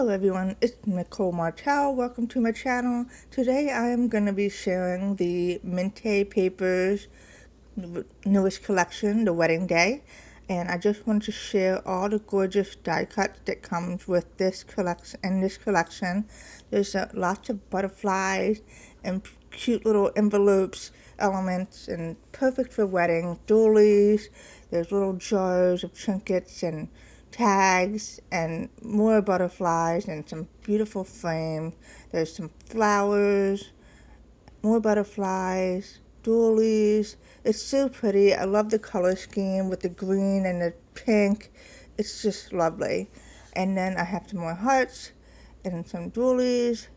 Hello everyone, it's Nicole Martel. Welcome to my channel. Today I am going to be sharing the Mintay Papers newest collection, the Wedding Day. And I just want to share all the gorgeous die cuts that comes with this collection. There's lots of butterflies and cute little envelopes, elements, and perfect for wedding. Doilies, there's little jars of trinkets and tags and more butterflies and some beautiful frames. There's some flowers, more butterflies, doilies. It's so pretty. I love the color scheme with the green and the pink. It's just lovely. And then I have some more hearts and some doilies.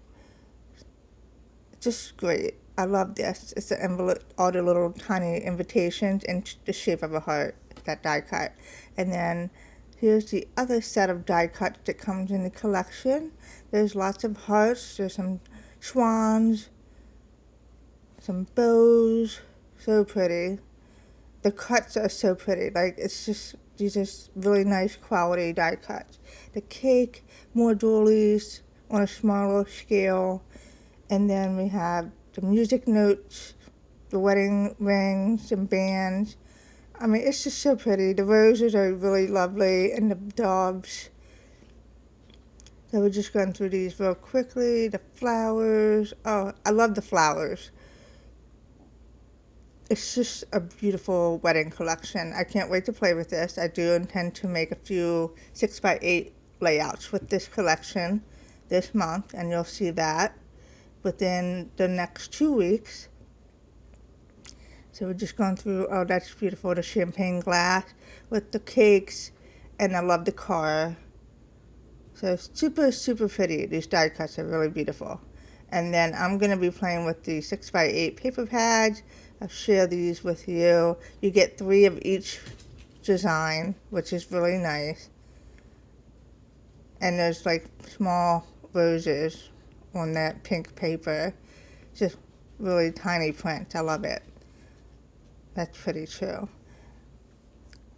Just great. I love this. It's the envelope, all the little tiny invitations in the shape of a heart, that die cut. And then here's the other set of die cuts that comes in the collection. There's lots of hearts. There's some swans, some bows. So pretty. The cuts are so pretty. Like, it's just, these are really nice quality die cuts. The cake, more doilies on a smaller scale. And then we have the music notes, the wedding rings and bands. I mean, it's just so pretty. The roses are really lovely, and the doves. So we're just going through these real quickly. The flowers. Oh, I love the flowers. It's just a beautiful wedding collection. I can't wait to play with this. I do intend to make a few 6x8 layouts with this collection this month, and you'll see that within the next 2 weeks. So we're just going through, oh, that's beautiful, the champagne glass with the cakes, and I love the car. So super, super pretty. These die cuts are really beautiful. And then I'm going to be playing with the 6x8 paper pads. I'll share these with you. You get 3 of each design, which is really nice. And there's like small roses on that pink paper. Just really tiny print. I love it. That's pretty too.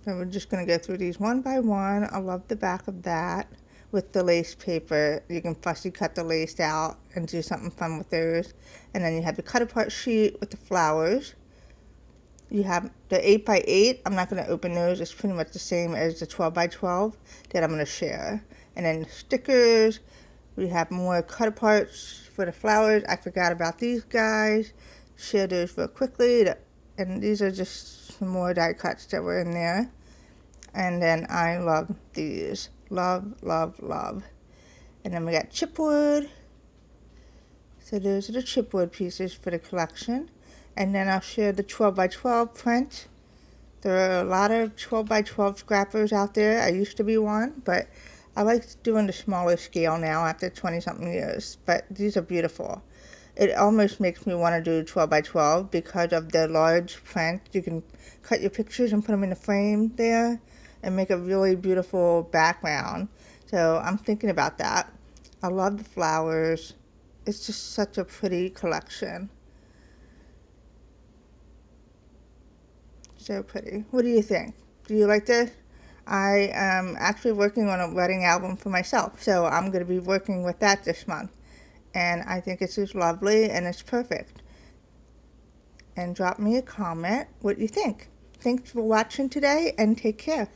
So we're just going to go through these one by one. I love the back of that with the lace paper. You can fussy cut the lace out and do something fun with those. And then you have the cut apart sheet with the flowers. You have the 8x8. I'm not going to open those. It's pretty much the same as the 12x12 that I'm going to share. And then the stickers. We have more cut aparts for the flowers. I forgot about these guys. Share those real quickly. And these are just some more die cuts that were in there. And then I love these. Love, love, love. And then we got chipwood. So those are the chipwood pieces for the collection. And then I'll share the 12x12 print. There are a lot of 12x12 scrappers out there. I used to be one, but I like doing the smaller scale now after 20-something years. But these are beautiful. It almost makes me want to do 12x12 because of the large print. You can cut your pictures and put them in the frame there and make a really beautiful background. So I'm thinking about that. I love the flowers. It's just such a pretty collection. So pretty. What do you think? Do you like this? I am actually working on a wedding album for myself, so I'm going to be working with that this month. And I think it's just lovely and it's perfect. And drop me a comment what you think. Thanks for watching today and take care.